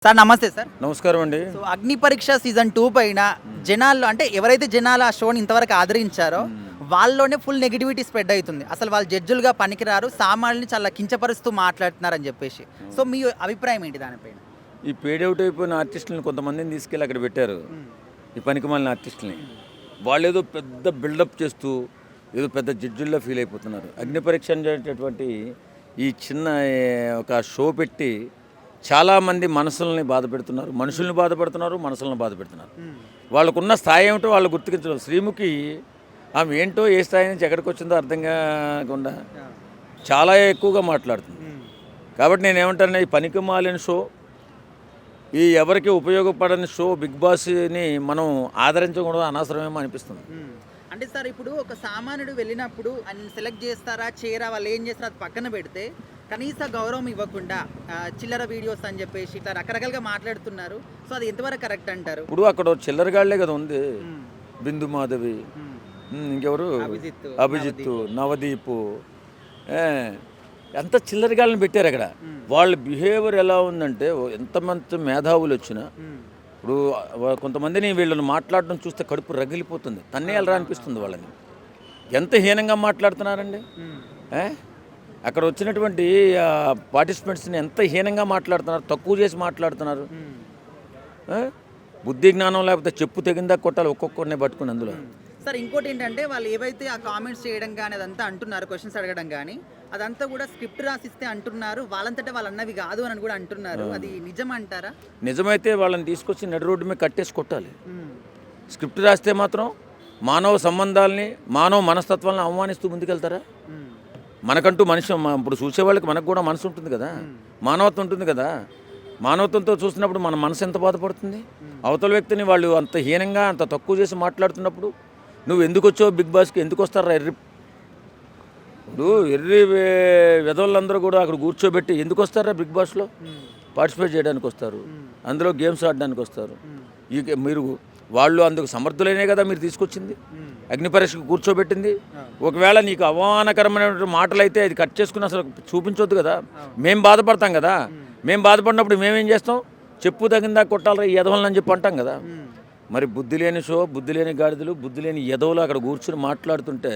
Sir నమస్తే sir. నమస్కారం అండి. సో అగ్ని పరీక్ష సీజన్ 2 పైన జనాల్లో అంటే ఎవరైతే జనాలు ఆ షోని ఇంతవరకు ఆదరించారో వాళ్ళలోనే ఫుల్ నెగిటివిటీ స్ప్రెడ్ అవుతుంది. అసలు వాళ్ళు జడ్జులుగా పనికిరారు, సామాన్యుల్ని చాలా కించపరుస్తూ మాట్లాడుతున్నారని చెప్పేసి. సో మీ అభిప్రాయం ఏంటి దానిపైన? ఈ పేడౌట్ అయిపోయిన ఆర్టిస్టులను కొంతమందిని తీసుకెళ్ళి అక్కడ పెట్టారు, ఈ పనికిమాలిన ఆర్టిస్టులని. వాళ్ళు ఏదో పెద్ద బిల్డప్ చేస్తూ ఏదో పెద్ద జడ్జుల్లో ఫీల్ అయిపోతున్నారు. అగ్ని పరీక్ష అనేటటువంటి ఈ చిన్న ఒక షో పెట్టి చాలామంది మనసుల్ని బాధ పెడుతున్నారు, మనుషుల్ని బాధపడుతున్నారు, మనసులను బాధ పెడుతున్నారు. వాళ్ళకున్న స్థాయి ఏమిటో వాళ్ళు గుర్తించడం. శ్రీముఖి ఆమె ఏంటో ఏ స్థాయి నుంచి ఎక్కడికి వచ్చిందో అర్థం కాకుండా చాలా ఎక్కువగా మాట్లాడుతుంది. కాబట్టి నేను ఏమంటాను, ఈ పనికిమాలిన షో, ఈ ఎవరికి ఉపయోగపడని షో బిగ్ బాస్ని మనం ఆదరించకూడదు, అనవసరమేమో అనిపిస్తుంది. అంటే సార్ ఇప్పుడు ఒక సామాన్యుడు వెళ్ళినప్పుడు ఆయన సెలెక్ట్ చేస్తారా చేయరా, వాళ్ళు ఏం చేస్తారో అది పక్కన పెడితే కనీస గౌరవం ఇవ్వకుండా చిల్లర వీడియోస్ అని చెప్పేసి ఇట్లా రకరకాలుగా మాట్లాడుతున్నారు. సో అది ఎంతవరకు కరెక్ట్ అంటారు? ఇప్పుడు అక్కడ చిల్లరగాళ్లే కదా ఉంది, బిందు మాధవి, ఇంకెవరు, అభిజిత్, నవదీప్, ఎంత చిల్లరగాళ్ళని పెట్టారు అక్కడ. వాళ్ళ బిహేవియర్ ఎలా ఉందంటే, ఎంతమంది మేధావులు వచ్చినా ఇప్పుడు కొంతమందిని వీళ్ళని మాట్లాడడం చూస్తే కడుపు రగిలిపోతుంది, తన్నేయాలరా అనిపిస్తుంది వాళ్ళని. ఎంత హీనంగా మాట్లాడుతున్నారండి. అక్కడ వచ్చినటువంటి పార్టిసిపెంట్స్ని ఎంత హీనంగా మాట్లాడుతున్నారు, తక్కువ చేసి మాట్లాడుతున్నారు. బుద్ధి జ్ఞానం లేకపోతే చెప్పు తెగిందా కొట్టాలి ఒక్కొక్కరిని పట్టుకుని అందులో. సార్ ఇంకోటి ఏంటంటే వాళ్ళు ఏవైతే ఆ కామెంట్స్ చేయడం కానీ అదంతా అంటున్నారు, క్వశ్చన్స్ అడగడం కానీ అదంతా కూడా స్క్రిప్ట్ రాసిస్తే అంటున్నారు, వాళ్ళంతటా వాళ్ళు అన్నవి కాదు అని కూడా అంటున్నారు. అది నిజం అంటారా? నిజమైతే వాళ్ళని తీసుకొచ్చి నడి రోడ్డు మీద కట్టేసి కొట్టాలి. స్క్రిప్ట్ రాస్తే మాత్రం మానవ సంబంధాలని, మానవ మనస్తత్వాలను అవమానిస్తూ ముందుకెళ్తారా? మనకంటూ మనిషి, ఇప్పుడు చూసేవాళ్ళకి మనకు కూడా మనసు ఉంటుంది కదా, మానవత్వం ఉంటుంది కదా. మానవత్వంతో చూసినప్పుడు మన మనసు ఎంత బాధపడుతుంది. అవతల వ్యక్తిని వాళ్ళు అంత హీనంగా అంత తక్కువ చేసి మాట్లాడుతున్నప్పుడు నువ్వు ఎందుకు వచ్చావు బిగ్ బాస్కి, ఎందుకు వస్తారా ఎర్రి, ఇప్పుడు ఎర్రి వెధవులందరూ కూడా అక్కడ కూర్చోబెట్టి ఎందుకు వస్తారా బిగ్ బాస్లో? పార్టిసిపేట్ చేయడానికి వస్తారు, అందులో గేమ్స్ ఆడడానికి వస్తారు. మీరు వాళ్ళు అందుకు సమర్థులైనే కదా మీరు తీసుకొచ్చింది, అగ్ని పరీక్షకు కూర్చోబెట్టింది. ఒకవేళ నీకు అవమానకరమైన మాటలు అయితే అది కట్ చేసుకుని అసలు చూపించొద్దు కదా. మేము బాధపడతాం కదా, మేము బాధపడినప్పుడు మేమేం చేస్తాం, చెప్పు తగిందా కొట్టాలి ఈ ఎదవలని చెప్పి అంటాం కదా. మరి బుద్ధి లేని షో, బుద్ధి లేని గాడిదలు, బుద్ధి లేని ఎదవలు అక్కడ కూర్చుని మాట్లాడుతుంటే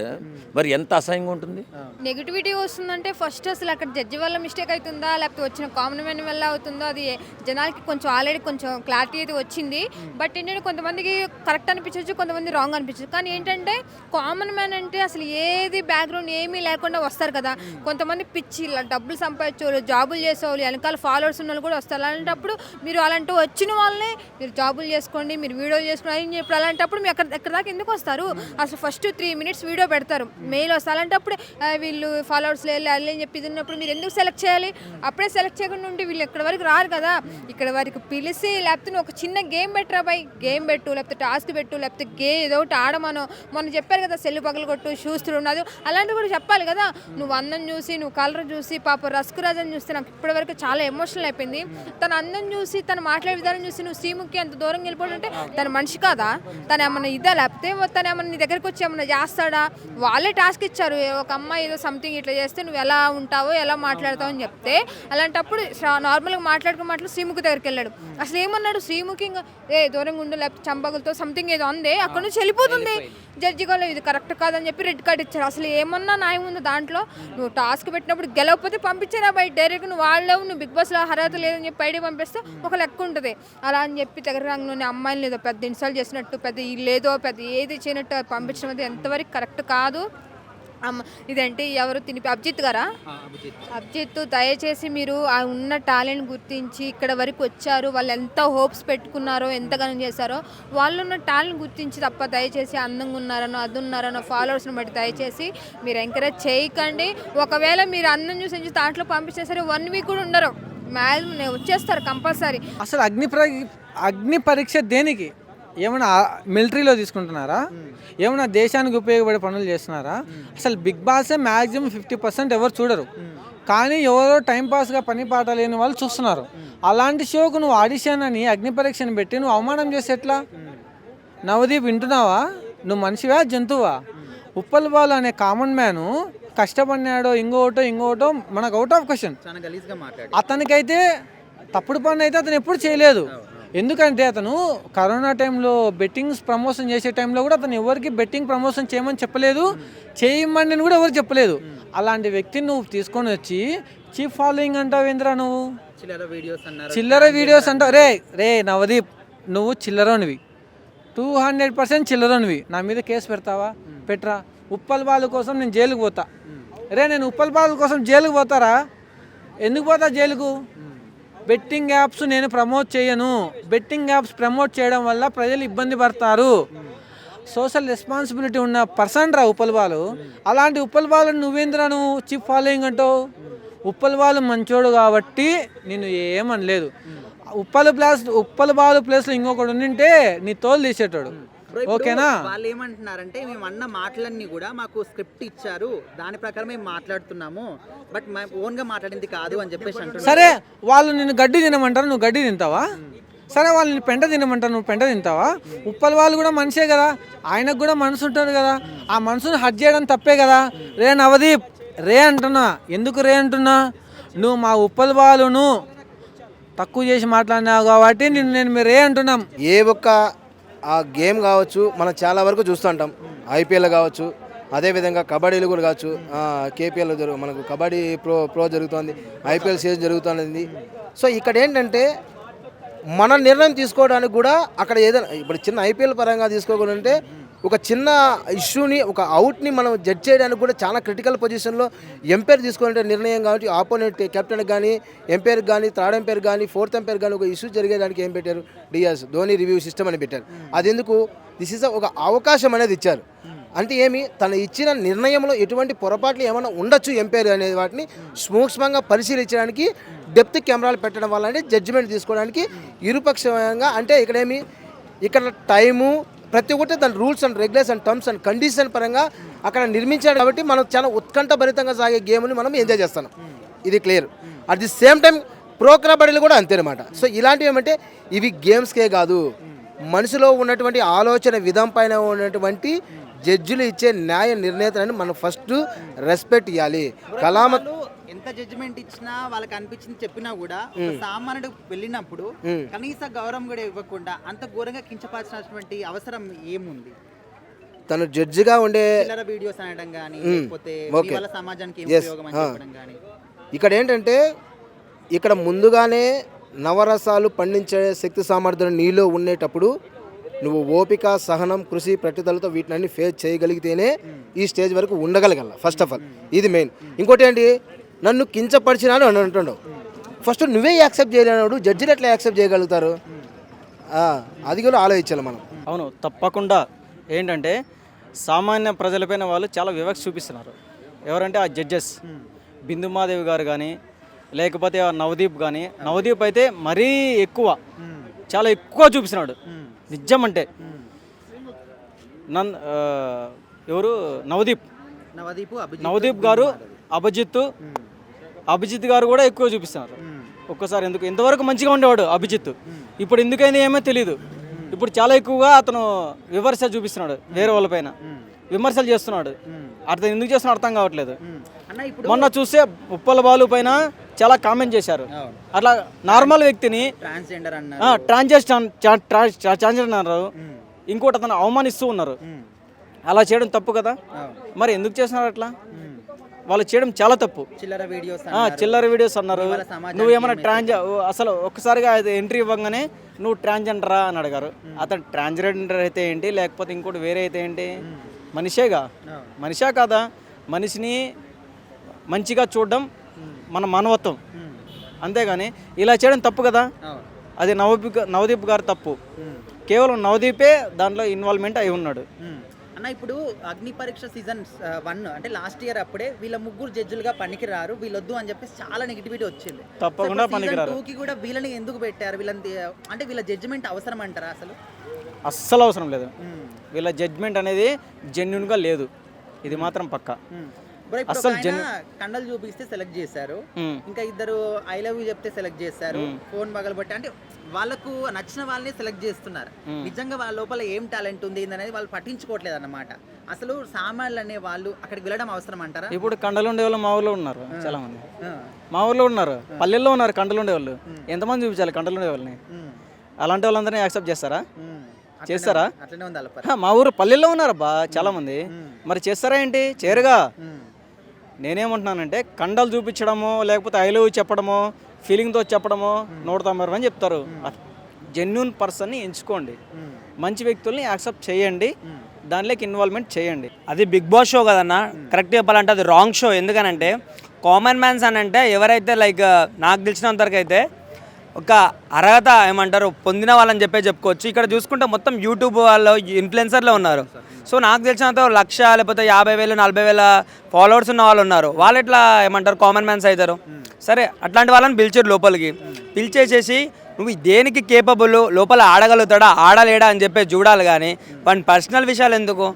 మరి ఎంత అసహ్యంగా ఉంటుంది. నెగిటివిటీ వస్తుందంటే ఫస్ట్ అసలు అక్కడ జడ్జి వల్ల మిస్టేక్ అవుతుందా లేకపోతే వచ్చిన కామన్ మ్యాన్ వల్ల అవుతుందో అది జనాలకి కొంచెం ఆల్రెడీ కొంచెం క్లారిటీ అయితే వచ్చింది. బట్ ఏంటంటే కొంతమందికి కరెక్ట్ అనిపించవచ్చు, కొంతమంది రాంగ్ అనిపించవచ్చు. కానీ ఏంటంటే కామన్ మ్యాన్ అంటే అసలు ఏది బ్యాక్గ్రౌండ్ ఏమీ లేకుండా వస్తారు కదా. కొంతమంది పిచ్చి డబ్బులు సంపాదించేవాళ్ళు, జాబులు చేసేవాళ్ళు, వెనకాల ఫాలోవర్స్ ఉన్న వాళ్ళు కూడా వస్తారు. అలాంటప్పుడు మీరు అలాంటి వచ్చిన వాళ్ళని మీరు జాబులు చేసుకోండి, మీరు వీడియో చేసుకుని చెప్పి అలాంటప్పుడు మీరు ఎక్కడ దాకా ఎందుకు వస్తారు? అసలు ఫస్ట్ 3 minutes వీడియో పెడతారు, మెయిల్ వస్తారు. అలాంటప్పుడు వీళ్ళు ఫాలోవర్స్ వెళ్ళి అని చెప్పి ఉన్నప్పుడు మీరు ఎందుకు సెలెక్ట్ చేయాలి? అప్పుడే సెలెక్ట్ చేయకుండా ఉంటే వీళ్ళు ఎక్కడి వరకు రారు కదా. ఇక్కడ వారికి పిలిచి లేకపోతే ఒక చిన్న గేమ్ పెట్టరా బై, గేమ్ పెట్టు, లేకపోతే టాస్క్ పెట్టు, లేకపోతే ఏదో ఒకటి ఆడమను. మొన్న చెప్పారు కదా సెల్లు పగలు కొట్టు, షూస్ ఉన్నది, అలాంటివి కూడా చెప్పాలి కదా. నువ్వు అందం చూసి, నువ్వు కలర్ చూసి, పాప రస్కురాజని చూస్తే నాకు ఇప్పటివరకు చాలా ఎమోషనల్ అయిపోయింది. తన అందం చూసి, తను మాట్లాడే విధానం చూసి నువ్వు శ్రీముఖి అంత దూరం వెళ్ళిపోతుంటే తన మనిషి కాదా? తను ఏమన్నా ఇదా, లేకపోతే తను ఏమన్నా నీ దగ్గరికి వచ్చి ఏమన్నా చేస్తాడా? వాళ్ళే టాస్క్ ఇచ్చారు, ఒక అమ్మాయి ఏదో సంథింగ్ ఇట్లా చేస్తే నువ్వు ఎలా ఉంటావో ఎలా మాట్లాడతావు అని చెప్తే, అలాంటప్పుడు నార్మల్గా మాట్లాడుకో శ్రీముఖి దగ్గరికి వెళ్ళాడు. అసలు ఏమన్నాడు శ్రీముఖి, ఇంకా దూరంగా ఉండు లేకపోతే చంపగలతో సంథింగ్ ఏదో అందే, అక్కడ నుంచి వెళ్ళిపోతుంది. జడ్జి గారు ఇది కరెక్ట్ కాదని చెప్పి రెడ్ కార్డ్ ఇచ్చారు. అసలు ఏమన్నా న్యాయం ఉంది దాంట్లో? నువ్వు టాస్క్ పెట్టినప్పుడు గెలవకపోతే పంపించారా బయట డైరెక్ట్, నువ్వు వాళ్ళవు నువ్వు బిగ్ బాస్లో అర్హత లేదని చెప్పి బయట పంపిస్తే ఒక లెక్క ఉంటుంది. అలా అని చెప్పి దగ్గర రంగంలోని అమ్మాయిని ఏదో పెద్ద ఇన్సల్ట్ చేసినట్టు, పెద్ద లేదో పెద్ద ఏది చేయనట్టు పంపించడం అయితే ఎంతవరకు కరెక్ట్ కాదు. ఇదంటే ఎవరు తినిపి అభిజిత్ గారా? అభిజిత్, దయచేసి మీరు ఆ ఉన్న టాలెంట్ గుర్తించి ఇక్కడ వరకు వచ్చారు, వాళ్ళు ఎంత హోప్స్ పెట్టుకున్నారో, ఎంతగానో చేశారో, వాళ్ళు ఉన్న టాలెంట్ గుర్తించి తప్ప దయచేసి అందంగా ఉన్నారనో అది ఉన్నారనో ఫాలోవర్స్ని బట్టి దయచేసి మీరు ఎంకరేజ్ చేయకండి. ఒకవేళ మీరు అందం చూసి దాంట్లో పంపించే సరే 1 week కూడా ఉండరు, మ్యాక్సిమం వచ్చేస్తారు కంపల్సరీ. అసలు అగ్ని పరీక్ష దేనికి? ఏమైనా మిలిటరీలో తీసుకుంటున్నారా? ఏమైనా దేశానికి ఉపయోగపడే పనులు చేస్తున్నారా? అసలు బిగ్ బాసే మ్యాక్సిమం 50% ఎవరు చూడరు, కానీ ఎవరో టైంపాస్గా పని పాట లేని వాళ్ళు చూస్తున్నారు. అలాంటి షోకు నువ్వు ఆడిషన్ అని అగ్ని పరీక్షను పెట్టి నువ్వు అవమానం చేసి ఎట్లా? నవదీప్ వింటున్నావా? నువ్వు మనిషివా జంతువా? ఉప్పల్ బాల్ అనే కామన్ మ్యాను కష్టపడినాడో ఇంకోటో మనకు అవుట్ ఆఫ్ క్వశ్చన్. అతనికైతే తప్పుడు పని అయితే అతను ఎప్పుడు చేయలేదు. ఎందుకంటే అతను కరోనా టైంలో బెట్టింగ్స్ ప్రమోషన్ చేసే టైంలో కూడా అతను ఎవరికి బెట్టింగ్ ప్రమోషన్ చేయమని చెప్పలేదు, చేయమని కూడా ఎవరు చెప్పలేదు. అలాంటి వ్యక్తిని నువ్వు తీసుకొని వచ్చి చీప్ ఫాలోయింగ్ అంటావు ఏంద్రా నువ్వు? చిల్లర వీడియోస్ అంటావు. రే నవదీప్, నువ్వు చిల్లరోనివి, 200% చిల్లరోనివి. నా మీద కేసు పెడతావా? పెట్టరా. ఉప్పల్ బాలు కోసం నేను జైలుకు పోతా. నేను ఉప్పల్ బాలు కోసం జైలుకు పోతారా? ఎందుకు పోతా జైలుకు? బెట్టింగ్ యాప్స్ నేను ప్రమోట్ చేయను. బెట్టింగ్ యాప్స్ ప్రమోట్ చేయడం వల్ల ప్రజలు ఇబ్బంది పడతారు. సోషల్ రెస్పాన్సిబిలిటీ ఉన్న పర్సన్ రా ఉప్పల్ బాలు. అలాంటి ఉప్పల్ బాలు నువ్వేంద్రా నువ్వు చీప్ ఫాలోయింగ్ అంటావు? ఉప్పల్ బాలు మంచోడు కాబట్టి నేను ఏమనలేదు. ఉప్పల్ బాలు ప్లేస్లో ఇంకొకటి ఉండింటే నీ తోలు తీసేటాడు. ఓకేనా? వాళ్ళు ఏమంటున్నారంటే మేము అన్న మాటలన్నీ కూడా మాకు స్క్రిప్ట్ ఇచ్చారు, దాని ప్రకారం మేము మాట్లాడుతున్నాము, బట్ ఓన్ గా మాట్లాడింది కాదు అని చెప్పేసి అంటున్నారు. సరే, వాళ్ళు నిన్ను గడ్డి తినమంటారు, నువ్వు గడ్డి తింటావా? సరే, వాళ్ళు నిన్ను పెంట తినమంటారు, నువ్వు పెంట తింటావా? ఉప్పల్ వాళ్ళు కూడా మనిషే కదా, ఆయనకు కూడా మనసు ఉంటుంది కదా. ఆ మనసును హట్ చేయడం తప్పే కదా. రే నవదీప్, రే అంటున్నా. ఎందుకు రే అంటున్నా? నువ్వు మా ఉప్పల్ బాలును తక్కువ చేసి మాట్లాడినావు కాబట్టి నేను మీరు రే అంటున్నాం. ఏ ఒక్క ఆ గేమ్ కావచ్చు మనం చాలా వరకు చూస్తుంటాం. ఐపీఎల్ కావచ్చు, అదేవిధంగా కబడ్డీలు కూడా కావచ్చు. కేపీఎల్ మనకు కబడ్డీ ప్రో జరుగుతుంది, ఐపీఎల్ సీజన్ జరుగుతుంది. సో ఇక్కడ ఏంటంటే మన నిర్ణయం తీసుకోవడానికి కూడా అక్కడ ఏదైనా ఇప్పుడు చిన్న ఐపీఎల్ పరంగా తీసుకోకుండా ఒక చిన్న ఇష్యూని, ఒక అవుట్ని మనం జడ్జ్ చేయడానికి కూడా చాలా క్రిటికల్ పొజిషన్లో ఎంపైర్ తీసుకునే నిర్ణయం కాబట్టి ఆపోనెంట్ కెప్టెన్కి కానీ, ఎంపైర్కి కానీ, థర్డ్ ఎంపైర్ కానీ, ఫోర్త్ ఎంపైర్ కానీ ఒక ఇష్యూ జరిగేదానికి ఏం పెట్టారు? డిఎస్ ధోని రివ్యూ సిస్టమ్ అని పెట్టారు. అది ఎందుకు? దిస్ ఈజ్ ఒక అవకాశం అనేది ఇచ్చారు. అంటే ఏమి, తను ఇచ్చిన నిర్ణయంలో ఎటువంటి పొరపాట్లు ఏమైనా ఉండొచ్చు ఎంపైర్ అనే వాటిని సూక్ష్మంగా పరిశీలించడానికి డెప్త్ కెమెరాలు పెట్టడం వల్ల అంటే జడ్జిమెంట్ తీసుకోవడానికి ఇరుపక్షంగా, అంటే ఇక్కడ టైము ప్రతి ఒక్కటి దాని rules and regulation and terms and condition పరంగా అక్కడ నిర్మించాడు కాబట్టి మనం చాలా ఉత్కంఠభరితంగా సాగే గేమ్ని మనం ఎంజాయ్ చేస్తాం. ఇది clear. At the same time pro కబడ్డీలు కూడా అంతేనమాట. సో ఇలాంటివి ఏమంటే ఇవి గేమ్స్కే కాదు, మనసులో ఉన్నటువంటి ఆలోచన విధం పైన ఉన్నటువంటి జడ్జిలు ఇచ్చే న్యాయ నిర్ణేతలను మనం ఫస్ట్ రెస్పెక్ట్ ఇవ్వాలి. కలామ ఎంత జడ్జిమెంట్ ఇచ్చినా వాళ్ళకి అనిపించింది చెప్పినా కూడా సామాన్యుడు వెళ్ళినప్పుడు కనీస గౌరవం కూడా ఇవ్వకుండా అంత ఘోరంగా కించపరిచినటువంటి అవసరం ఏముంది? తను జడ్జిగా ఉండే వీడియోస్ అనడం కానీ, లేకపోతే వాళ్ళ సమాజానికి ఏం ఉపయోగం అని చెప్పడం కానీ. ఇక్కడ ఏంటంటే ఇక్కడ ముందుగానే నవరసాలు పండించే శక్తి సామర్థ్యం నీలో ఉండేటప్పుడు నువ్వు ఓపిక, సహనం, కృషి, పట్టుదలతో వీటిని ఫేస్ చేయగలిగితేనే ఈ స్టేజ్ వరకు ఉండగలగాల. ఫస్ట్ ఆఫ్ ఆల్ ఇది మెయిన్. ఇంకోటి ఏంటి, నన్ను కించపరిచినాను అని అంటున్నావు. ఫస్ట్ నువ్వే యాక్సెప్ట్ చేయలేనప్పుడు జడ్జిలు ఎట్లా యాక్సెప్ట్ చేయగలుగుతారు? అది కూడా ఆలోచించాలి మనం. అవును, తప్పకుండా. ఏంటంటే సామాన్య ప్రజలపైన వాళ్ళు చాలా వివక్ష చూపిస్తున్నారు. ఎవరంటే ఆ జడ్జెస్, బిందుమాదేవి గారు కానీ, లేకపోతే నవదీప్ కానీ. నవదీప్ అయితే మరీ ఎక్కువ, చాలా ఎక్కువ చూపిస్తున్నాడు. నిజం అంటే ఎవరు నవదీప్ గారు, అభిజిత్ గారు కూడా ఎక్కువ చూపిస్తున్నారు. ఒక్కసారి ఎందుకు ఇంతవరకు మంచిగా ఉండేవాడు అభిజిత్, ఇప్పుడు ఎందుకైనా ఏమో తెలియదు. ఇప్పుడు చాలా ఎక్కువగా అతను విమర్శ చూపిస్తున్నాడు, వేరే వాళ్ళపైన విమర్శలు చేస్తున్నాడు. అర్థం ఎందుకు చేస్తున్నాడు అర్థం కావట్లేదు. మొన్న చూస్తే ఉప్పల బాలు పైన చాలా కామెంట్ చేశారు. అట్లా నార్మల్ వ్యక్తిని ట్రాన్స్జెండర్ అన్నారు, ఇంకోటి అతను అవమానిస్తూ ఉన్నారు. అలా చేయడం తప్పు కదా. మరి ఎందుకు చేస్తున్నారు అట్లా? వాళ్ళు చేయడం చాలా తప్పు. చిల్లర వీడియోస్ అన్నారు. నువ్వు ఏమన్నా అసలు ఒక్కసారిగా ఎంట్రీ ఇవ్వగానే నువ్వు ట్రాన్స్జెండరా అని అడిగారు. అతను ట్రాన్స్జెండర్ అయితే ఏంటి, లేకపోతే ఇంకోటి వేరే అయితే ఏంటి? మనిషేగా, మనిషా కాదా? మనిషిని మంచిగా చూడడం మన మానవత్వం, అంతేగాని ఇలా చేయడం తప్పు కదా. అది నవదీప్ గారు తప్పు. కేవలం నవదీపే దాంట్లో ఇన్వాల్వ్మెంట్ అయి ఉన్నాడు. అన్న ఇప్పుడు అగ్ని పరీక్ష సీజన్ 1 అంటే లాస్ట్ ఇయర్ అప్పుడే వీళ్ళ ముగ్గురు జడ్జిలుగా పనికిరారు, వీళ్ళొద్దు అని చెప్పేసి చాలా నెగిటివిటీ వచ్చింది. తప్పకుండా పనికిరారు. కూడా వీళ్ళని ఎందుకు పెట్టారు? వీళ్ళని అంటే వీళ్ళ జడ్జిమెంట్ అవసరం అంటారా? అస్సలు అవసరం లేదు. వీళ్ళ జడ్జిమెంట్ అనేది జెన్యున్గా లేదు, ఇది మాత్రం పక్కా. బ్రో ఇప్పుడు అసలు ఒక ఆయన కండలు చూపిస్తే సెలెక్ట్ చేశారు, ఇంకా ఇద్దరు ఐ లవ్ యూ చెప్తే సెలెక్ట్ చేశారు, ఫోన్ పగలబట్టి, అంటే వాళ్ళకు నచ్చిన వాళ్ళని సెలెక్ట్ చేస్తున్నారు. నిజంగా వాళ్ళ లోపల ఏం టాలెంట్ ఉంది అనేది వాళ్ళు పట్టించుకోవట్లేదు అన్నమాట. అసలు సామాన్లు అనే వాళ్ళు అక్కడికి వెళ్ళడం అవసరం అంటారా? ఇప్పుడు కండలు ఉండే వాళ్ళు మా ఊర్లో ఉన్నారు చాలా మంది, మా ఊర్లో ఉన్నారు, పల్లెల్లో ఉన్నారు కండలు ఉండే వాళ్ళు. ఎంతమంది చూపించాలి కండలు ఉండే వాళ్ళని? అలాంటి వాళ్ళందరినీ యాక్సెప్ట్ చేస్తారా? చేస్తారా? అట్లనే ఉంది వాళ్ళ మా ఊరు పల్లెల్లో ఉన్నారబ్బా చాలా మంది, మరి చేస్తారా ఏంటి? చేయరుగా. నేనేమంటున్నానంటే కండలు చూపించడమో లేకపోతే ఐ లవ్ చెప్పడమో ఫీలింగ్తో చెప్పడమో 190 అని చెప్తారు. జెన్యున్ పర్సన్ని ఎంచుకోండి, మంచి వ్యక్తుల్ని యాక్సెప్ట్ చేయండి, దానిలోకి ఇన్వాల్వ్మెంట్ చేయండి. అది బిగ్ బాస్ షో కదన్నా, కరెక్ట్ చెప్పాలంటే అది రాంగ్ షో. ఎందుకనంటే కామన్ మ్యాన్స్ అని అంటే ఎవరైతే లైక్ నాకు తెలిసినంతవరకు అయితే ఒక అర్హత ఏమంటారు పొందిన వాళ్ళని చెప్పుకోవచ్చు. ఇక్కడ చూసుకుంటే మొత్తం యూట్యూబ్ వాళ్ళు ఇన్ఫ్లుయెన్సర్లే ఉన్నారు. సో నాకు తెలిసినంత 1,00,000 లేకపోతే 50,000 40,000 ఫాలోవర్స్ ఉన్న వాళ్ళు ఉన్నారు. వాళ్ళు ఎట్లా ఏమంటారు కామన్ మ్యాన్స్ అవుతారు? సరే అట్లాంటి వాళ్ళని పిలిచారు లోపలికి, పిలిచేసేసి నువ్వు దేనికి కేపబుల్, లోపల ఆడగలుగుతాడా ఆడలేడా అని చెప్పి చూడాలి. కానీ వాని పర్సనల్ విషయాలు ఎందుకు?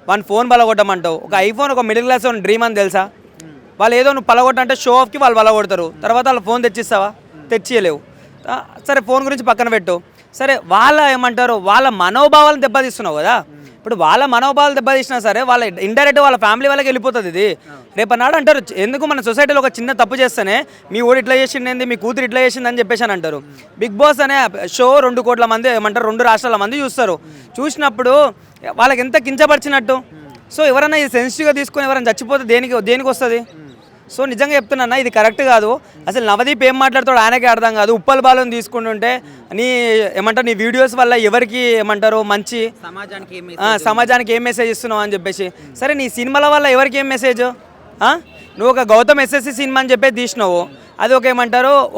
వాని ఫోన్ పలగొట్టమంటావు. ఒక ఐఫోన్ ఒక మిడిల్ క్లాస్ డ్రీమ్ అని తెలుసా? వాళ్ళు ఏదో నువ్వు పలగొట్టంటే షో ఆఫ్కి వాళ్ళు పలగొడతారు, తర్వాత వాళ్ళు ఫోన్ తెచ్చిస్తావా? తెచ్చియలేవు. సరే ఫోన్ గురించి పక్కన పెట్టు. సరే వాళ్ళ ఏమంటారు వాళ్ళ మనోభావాలను దెబ్బతీస్తున్నావు కదా. ఇప్పుడు వాళ్ళ మనోభావాలు దెబ్బతీసినా సరే వాళ్ళ ఇండైరెక్ట్ వాళ్ళ ఫ్యామిలీ వాళ్ళకి వెళ్ళిపోతుంది ఇది. రేపన్నాడు అంటారు ఎందుకు మన సొసైటీలో ఒక చిన్న తప్పు చేస్తేనే మీ ఊరు ఇట్లా చేసింది, మీ కూతురు ఇట్లా చేసింది అని చెప్పేసి అని అంటారు. బిగ్ బాస్ అనే షో 2 కోట్ల మంది ఏమంటారు 2 రాష్ట్రాల మంది చూస్తారు. చూసినప్పుడు వాళ్ళకి ఎంత కించపరిచినట్టు. సో ఎవరైనా ఇది సెన్సిటివ్గా తీసుకొని ఎవరైనా చచ్చిపోతే దేనికి వస్తుంది? సో నిజంగా చెప్తున్నా ఇది కరెక్ట్ కాదు. అసలు నవదీప్ ఏం మాట్లాడతాడు ఆయనకే అర్థం కాదు. ఉప్పల్ బాలను తీసుకుంటుంటే నీ వీడియోస్ వల్ల ఎవరికి ఏమంటారు మంచి, సమాజానికి ఏం మెసేజ్ ఇస్తున్నావు అని చెప్పేసి. సరే నీ సినిమాల వల్ల ఎవరికి ఏం మెసేజ్? నువ్వు ఒక గౌతమ్ ఎస్ఎస్సి సినిమా అని చెప్పి తీసినావు, అది ఒక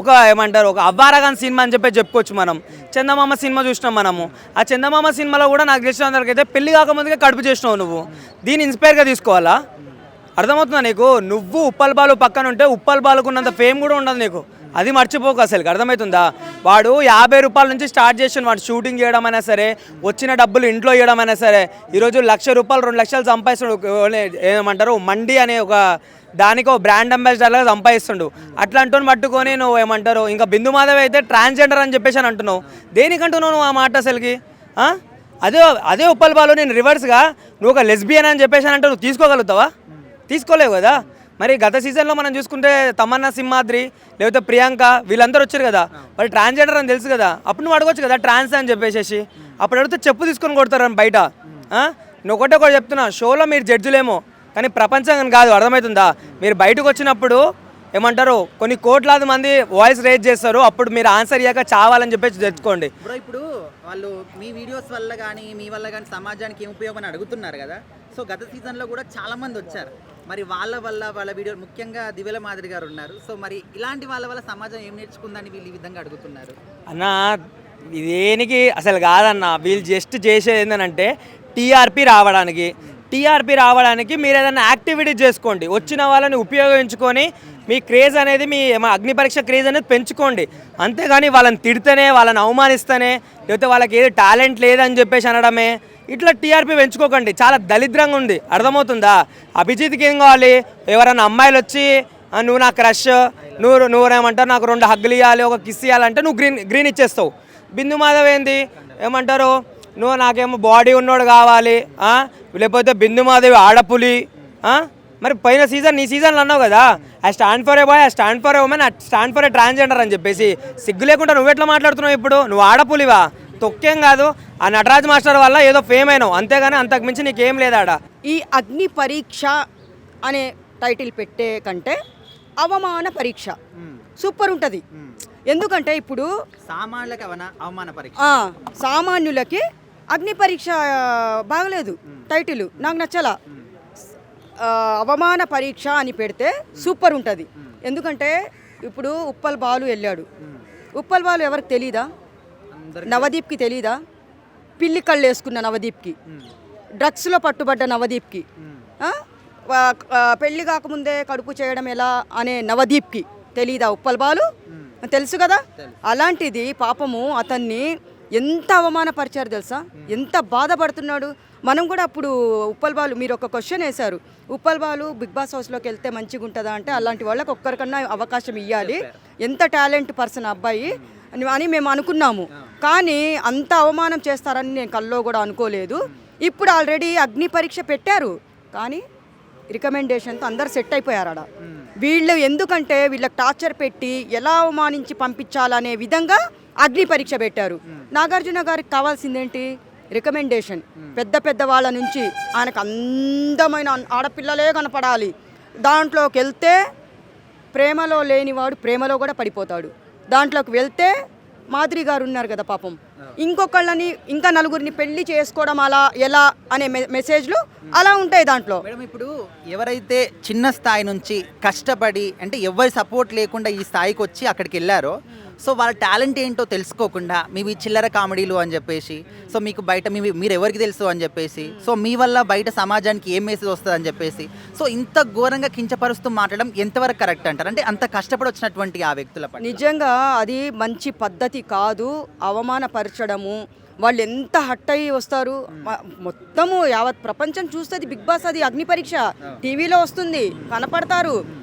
ఒక అవ్వారగాన్ సినిమా అని చెప్పి చెప్పుకోవచ్చు. మనం చందమామ సినిమా చూసినాం మనము. ఆ చందమామ సినిమాలో కూడా నాకు తెలిసినంతవరకైతే పెళ్లి కాకముందుగా కడుపు చేసినావు నువ్వు. దీన్ని ఇన్స్పైర్గా తీసుకోవాలా? అర్థమవుతుందా నీకు? నువ్వు ఉప్పల్ బాలు పక్కన ఉంటే ఉప్పల్ బాలుకున్నంత ఫేమ్ కూడా ఉండదు నీకు, అది మర్చిపోకు అసలు. అర్థమవుతుందా? వాడు 50 రూపాయల నుంచి స్టార్ట్ చేసాడు వాడు షూటింగ్ చేయడం అయినా సరే, వచ్చిన డబ్బులు ఇంట్లో ఇవ్వడం అయినా సరే. ఈరోజు 1,00,000 రూపాయలు 2 లక్షలు సంపాదిస్తాడు. ఏమంటారు మండి అనే ఒక దానికి ఒక బ్రాండ్ అంబాసిడర్గా సంపాదిస్తుండు. అట్లాంటి పట్టుకొని నువ్వు ఏమంటారు ఇంకా బిందు మాధవ్ అయితే ట్రాన్స్జెండర్ అని చెప్పేసి అని అంటున్నావు. దేనికంటున్నావు నువ్వు ఆ మాట అసలుకి? అదే ఉప్పల్ బాలు నేను రివర్స్గా నువ్వు ఒక లెస్బియన్ అని చెప్పేసి అంటే నువ్వు తీసుకోగలుగుతావా? తీసుకోలేవు కదా. మరి గత సీజన్లో మనం చూసుకుంటే తమన్నా సింహాద్రి లేకపోతే ప్రియాంక వీళ్ళందరూ వచ్చారు కదా, వాళ్ళు ట్రాన్స్జెండర్ అని తెలుసు కదా. అప్పుడు నువ్వు అడగొచ్చు కదా ట్రాన్స్ అని చెప్పేసి. అప్పుడు అడిగితే చెప్పు తీసుకొని కొడతారని బయట. నువ్వు ఒకటి చెప్తున్నా, షోలో మీరు జడ్జిలేమో కానీ ప్రపంచం కాదు. అర్థమవుతుందా? మీరు బయటకు వచ్చినప్పుడు ఏమంటారు కొన్ని కోట్లాది మంది వాయిస్ రేజ్ చేస్తారు, అప్పుడు మీరు ఆన్సర్ ఇయ్యాక చావాలని చెప్పేసి తెచ్చుకోండి. ఇప్పుడు వాళ్ళు మీ వీడియోస్ వల్ల కానీ మీ వల్ల కానీ సమాజానికి ఏం ఉపయోగం అని అడుగుతున్నారు కదా. సో గత సీజన్లో కూడా చాలా మంది వచ్చారు, మరి వాళ్ళ వీడియో ముఖ్యంగా దివ్యల మాదిరి గారు ఉన్నారు. సో మరి ఇలాంటి వాళ్ళ వల్ల సమాజం ఏం నేర్చుకుందని వీళ్ళు ఈ విధంగా అడుగుతున్నారు. అన్న దేనికి అసలు కాదన్న, వీళ్ళు జస్ట్ చేసేది ఏంటంటే టీఆర్పీ రావడానికి మీరు ఏదైనా యాక్టివిటీ చేసుకోండి, వచ్చిన వాళ్ళని ఉపయోగించుకొని మీ క్రేజ్ అనేది మీ అగ్ని పరీక్ష క్రేజ్ అనేది పెంచుకోండి. అంతేగాని వాళ్ళని తిడితేనే వాళ్ళని అవమానిస్తేనే లేకపోతే వాళ్ళకి ఏది టాలెంట్ లేదని చెప్పేసి అనడమే ఇట్లా టీఆర్పీ పెంచుకోకండి. చాలా దరిద్రంగా ఉంది. అర్థమవుతుందా? అభిజిత్కి ఏం కావాలి? ఎవరైనా అమ్మాయిలు వచ్చి నువ్వు నా క్రష్, నువ్వేమంటారు నాకు 2 హగ్గులు ఇవ్వాలి, ఒక కిస్ ఇవ్వాలంటే నువ్వు గ్రీన్ ఇచ్చేస్తావు. బిందు మాధవ్ ఏంది ఏమంటారు నువ్వు నాకేమో బాడీ ఉన్నోడు కావాలి, లేకపోతే బిందు మాధవి ఆడపులి. మరి పోయిన సీజన్ నీ సీజన్లో అన్నావు కదా, I stand for a boy, I stand for a woman, I stand for a transgender అని చెప్పేసి. సిగ్గు లేకుండా నువ్వెట్లా మాట్లాడుతున్నావు? ఇప్పుడు నువ్వు ఆడపులివా? తొక్కేం కాదు, ఆ నటరాజ్ మాస్టర్ వల్ల ఏదో ఫేమ్ అయినావు అంతేగాని అంతకుమించి నీకేం లేదాడా. ఈ అగ్ని పరీక్ష అనే టైటిల్ పెట్టే కంటే అవమాన పరీక్ష సూపర్ ఉంటుంది. ఎందుకంటే ఇప్పుడు సామాన్యులకి అవమాన పరీక్ష, సామాన్యులకి అగ్ని పరీక్ష బాగలేదు టైటిల్, నాకు నచ్చలా. అవమాన పరీక్ష అని పెడితే సూపర్ ఉంటుంది. ఎందుకంటే ఇప్పుడు ఉప్పల్ బాలు వెళ్ళాడు. ఉప్పల్ బాలు ఎవరికి తెలీదా? నవదీప్కి తెలీదా? పిల్లి కళ్ళు వేసుకున్న నవదీప్కి, డ్రగ్స్లో పట్టుబడ్డ నవదీప్కి, పెళ్లి కాకముందే కడుపు చేయడం ఎలా అనే నవదీప్కి తెలీదా ఉప్పల్ బాలు? తెలుసు కదా. అలాంటిది పాపము అతన్ని ఎంత అవమానపరిచారు తెలుసా, ఎంత బాధపడుతున్నాడు. మనం కూడా అప్పుడు ఉప్పల్ బాలు మీరు ఒక క్వశ్చన్ వేశారు, ఉప్పల్ బాలు బిగ్ బాస్ హౌస్లోకి వెళ్తే మంచిగా ఉంటుందా అంటే అలాంటి వాళ్ళకి ఒక్కరికన్నా అవకాశం ఇవ్వాలి, ఎంత టాలెంట్ పర్సన్ అబ్బాయి అని మేము అనుకున్నాము. కానీ అంత అవమానం చేస్తారని నేను కల్లో కూడా అనుకోలేదు. ఇప్పుడు ఆల్రెడీ అగ్ని పరీక్ష పెట్టారు, కానీ రికమెండేషన్తో అందరు సెట్ అయిపోయారు ఆడ. వీళ్ళు ఎందుకంటే వీళ్ళకి టార్చర్ పెట్టి ఎలా అవమానించి పంపించాలనే విధంగా అగ్ని పరీక్ష పెట్టారు. నాగార్జున గారికి కావాల్సిందేంటి, రికమెండేషన్. పెద్ద పెద్ద వాళ్ళ నుంచి ఆయనకు అందమైన ఆడపిల్లలే కనపడాలి. దాంట్లోకి వెళ్తే ప్రేమలో లేనివాడు ప్రేమలో కూడా పడిపోతాడు. దాంట్లోకి వెళ్తే మాధురి గారు ఉన్నారు కదా పాపం, ఇంకొకళ్ళని ఇంకా నలుగురిని పెళ్లి చేసుకోవడం అలా ఎలా అనే మెసేజ్లు అలా ఉంటాయి దాంట్లో. మేడం ఇప్పుడు ఎవరైతే చిన్న స్థాయి నుంచి కష్టపడి అంటే ఎవరి సపోర్ట్ లేకుండా ఈ స్థాయికి వచ్చి అక్కడికి వెళ్ళారో, సో వాళ్ళ టాలెంట్ ఏంటో తెలుసుకోకుండా మీవి చిల్లర కామెడీలు అని చెప్పేసి, సో మీకు బయట మీరు ఎవరికి తెలుసు అని చెప్పేసి, సో మీ వల్ల బయట సమాజానికి ఏం మెసేజ్ వస్తుంది అని చెప్పేసి, సో ఇంత ఘోరంగా కించపరుస్తూ మాట్లాడడం ఎంతవరకు కరెక్ట్ అంటారు? అంటే అంత కష్టపడి వచ్చినటువంటి ఆ వ్యక్తుల పట్ల నిజంగా అది మంచి పద్ధతి కాదు. అవమానపరచడము, వాళ్ళు ఎంత హట్ అయ్యి వస్తారు, మొత్తము యావత్ ప్రపంచం చూస్తుంది బిగ్ బాస్. అది అగ్ని పరీక్ష టీవీలో వస్తుంది, కనపడతారు.